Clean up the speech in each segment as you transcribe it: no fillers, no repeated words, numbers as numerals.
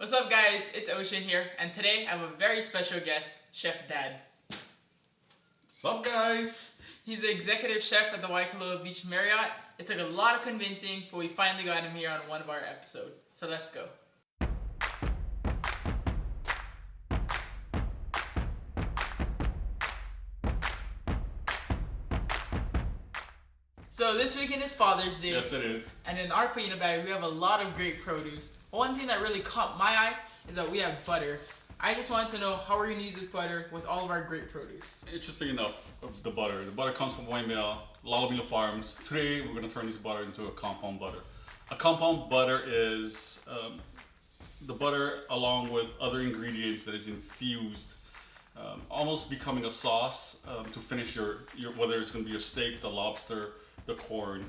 What's up guys, it's Ocean here, and today I have a very special guest, Chef Dad. What's up guys? He's the executive chef at the Waikoloa Beach Marriott. It took a lot of convincing, but we finally got him here on one of our episodes. So let's go. So this weekend is Father's Day. Yes, it is. And in our Pā'ina bag, we have a lot of great produce. One thing that really caught my eye is that we have butter. I just wanted to know how we're going to use this butter with all of our great produce. Interesting enough, the butter. The butter comes from Waimea, Lalabila Farms. Today, we're going to turn this butter into a compound butter. A compound butter is the butter along with other ingredients that is infused, almost becoming a sauce to finish your whether it's going to be your steak, the lobster, the corn,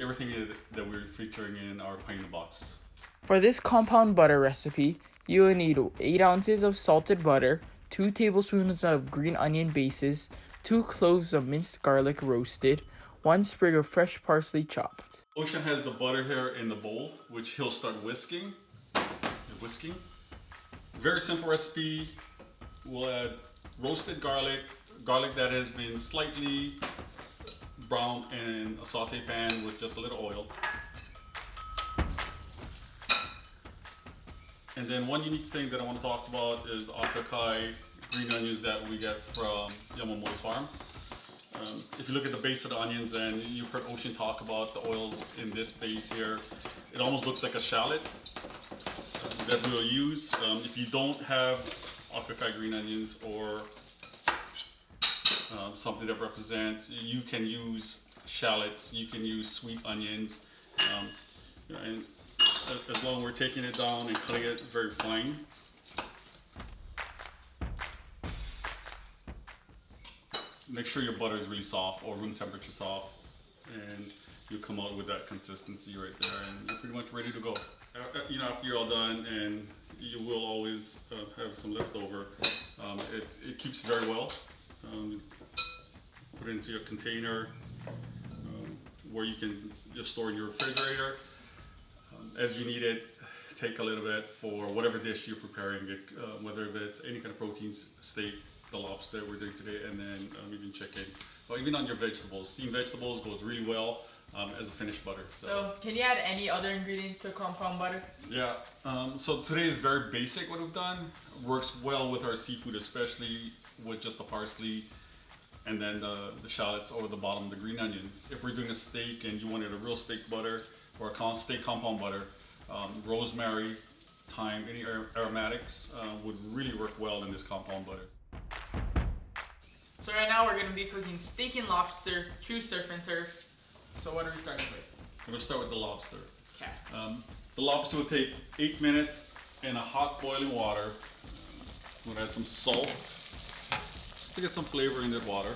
everything that we're featuring in our Pā'ina box. For this compound butter recipe, you will need 8 ounces of salted butter, 2 tablespoons of green onion bases, 2 cloves of minced garlic roasted, 1 sprig of fresh parsley chopped. Ocean has the butter here in the bowl, which he'll start whisking. Very simple recipe. We'll add roasted garlic that has been slightly browned in a saute pan with just a little oil. And then one unique thing that I want to talk about is the akakai green onions that we get from Yamamoto's farm. If you look at the base of the onions, and you've heard Ocean talk about the oils in this base here, it almost looks like a shallot that we'll use. If you don't have akakai green onions or something that represents, you can use shallots, you can use sweet onions, and as long as we're taking it down and cutting it very fine. Make sure your butter is really soft or room temperature soft, and you come out with that consistency right there, and you're pretty much ready to go. After you're all done, and you will always have some leftover. It keeps very well. Put it into your container where you can just store in your refrigerator. As you need it, take a little bit for whatever dish you're preparing, whether it's any kind of proteins, steak, the lobster we're doing today, and then even chicken, or even on your vegetables. Steamed vegetables goes really well as a finished butter. So can you add any other ingredients to compound butter? Yeah, so today is very basic what we've done. Works well with our seafood, especially with just the parsley and then the shallots over the bottom, the green onions. If we're doing a steak and you wanted a real steak butter or a steak compound butter, rosemary, thyme, any aromatics would really work well in this compound butter. So right now we're going to be cooking steak and lobster, true surf and turf. So what are we starting with? We're going to start with the lobster. Okay. The lobster will take 8 minutes in a hot boiling water. We're going to add some salt, just to get some flavor in that water.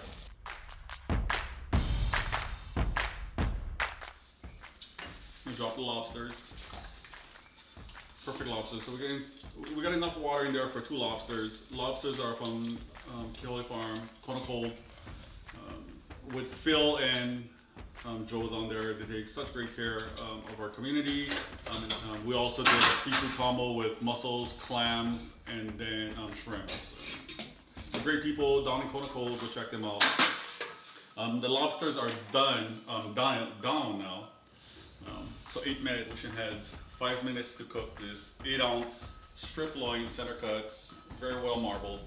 We drop the lobsters. Perfect lobsters. So we got enough water in there for 2 lobsters. Lobsters are from Waikoloa Farm, Kanekoa, with Phil and Joe down there. They take such great care of our community. We also did a seafood combo with mussels, clams, and then shrimps. So great people down in Kanekoa, go check them out. The lobsters are done now. So 8 minutes. Ocean has 5 minutes to cook this 8-ounce strip loin center cuts, very well marbled.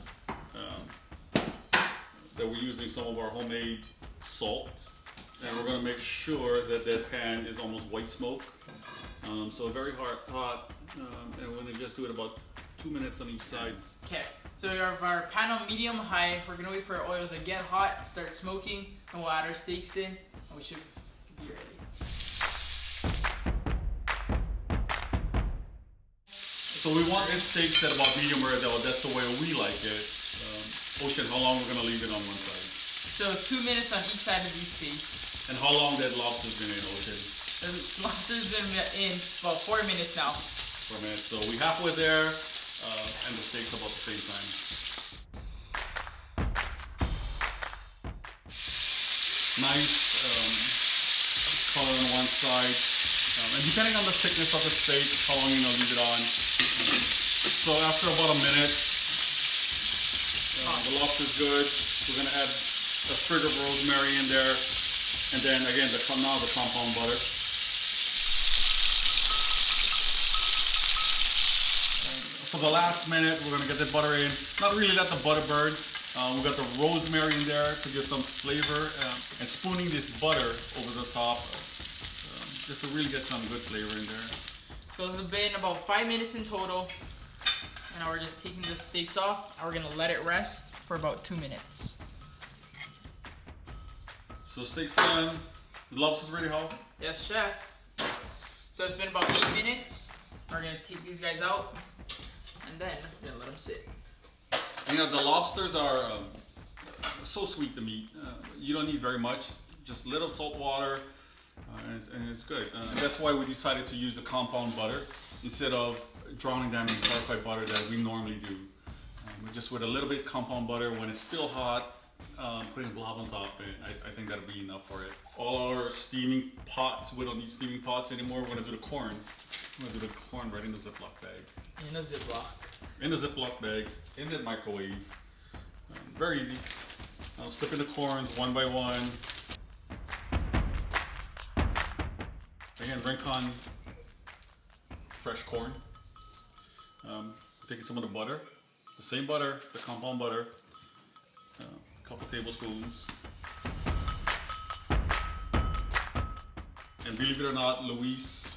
That we're using some of our homemade salt, and we're going to make sure that that pan is almost white smoke. So very hot, and we're going to just do it about 2 minutes on each side. Okay, so we have our pan on medium high. We're going to wait for our oil to get hot, start smoking, and we'll add our steaks in, and we should be ready. So we want it steaks at about medium rare. That's the way we like it. Ocean, how long we're gonna leave it on one side? So 2 minutes on each side of these steaks. And how long that lobster's been in, Ocean? The lobster's been in about 4 minutes now. 4 minutes. So we halfway there, and the steak's about the same time. Nice color on one side. And depending on the thickness of the steak, how long you're gonna leave it on. So after about a minute, the lobster's good. We're gonna add a sprig of rosemary in there, and then again the compound butter. For the last minute, we're gonna get the butter in. Not really let the butter burn. We got the rosemary in there to give some flavor, and spooning this butter over the top, just to really get some good flavor in there. So it's been about 5 minutes in total. And now we're just taking the steaks off, and we're gonna let it rest for about 2 minutes. So steak's done. The lobster's ready, how? Yes, chef. So it's been about 8 minutes. We're gonna take these guys out, and then we're gonna let them sit. And, you know, the lobsters are so sweet to meat. You don't need very much, just little salt water, and it's good. That's why we decided to use the compound butter instead of drowning them in clarified butter that we normally do. Just with a little bit compound butter, when it's still hot, putting blob on top, and I think that'll be enough for it. All our steaming pots, we don't need steaming pots anymore. We're gonna do the corn. We're gonna do the corn right in the Ziploc bag. In a Ziploc. In the Ziploc bag, in the microwave. Very easy. I'll slip in the corns one by one. Again, Rincon fresh corn. Taking some of the butter, the same butter, the compound butter, a couple tablespoons. And believe it or not, Luis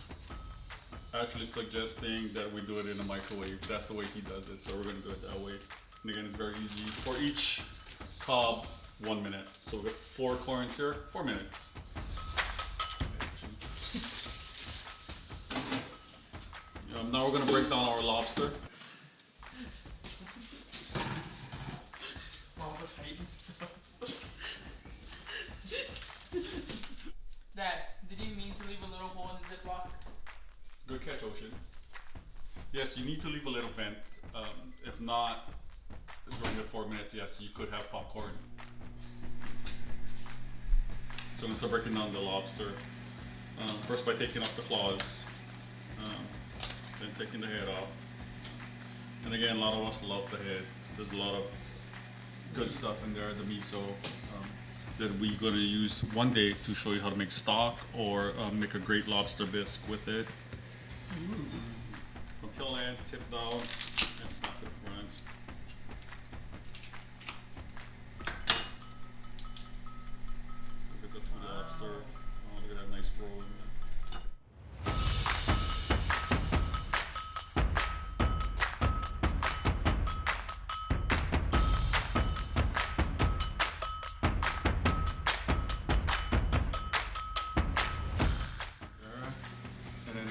actually suggesting that we do it in the microwave. That's the way he does it, so we're gonna do it that way. And again, it's very easy. For each cob, 1 minute. So we got 4 corns here, 4 minutes. Now we're gonna break down our lobster. Mom was hiding stuff. Dad, did you mean to leave a little hole in the Ziploc? Good catch, Ocean. Yes, you need to leave a little vent. If not, during the 4 minutes, yes, you could have popcorn. So I'm gonna start breaking down the lobster. First by taking off the claws. Then taking the head off. And again, a lot of us love the head. There's a lot of good stuff in there, the miso, that we're gonna use one day to show you how to make stock or make a great lobster bisque with it. Until then, tip down and snap in front. Look at the lobster. Oh, look at that nice roll in there.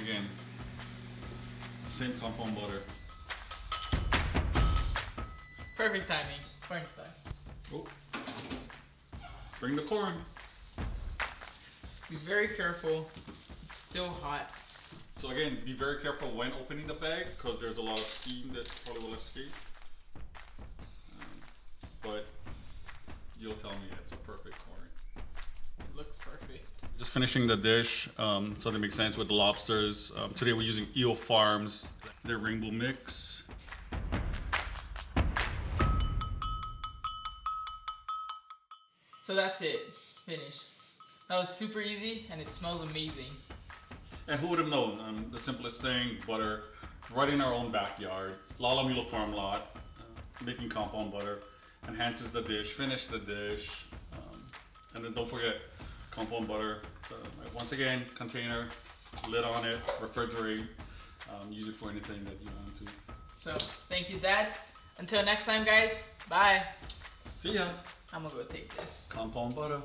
Again, same compound butter. Perfect timing. Corn style. Oh. Bring the corn. Be very careful. It's still hot. So again, be very careful when opening the bag because there's a lot of steam that probably will escape. But you'll tell me it's a perfect corn. It looks perfect. Just finishing the dish, so that makes sense with the lobsters. Today we're using EO Farms, their rainbow mix. So that's it. Finished. That was super easy and it smells amazing. And who would have known? The simplest thing, butter, right in our own backyard. Lala Milo Farm lot, making compound butter, enhances the dish, finish the dish. And then don't forget, compound butter. Once again, container, lid on it, refrigerate. Use it for anything that you want to. So, thank you, Dad. Until next time, guys. Bye. See ya. I'm gonna go take this. Compound butter.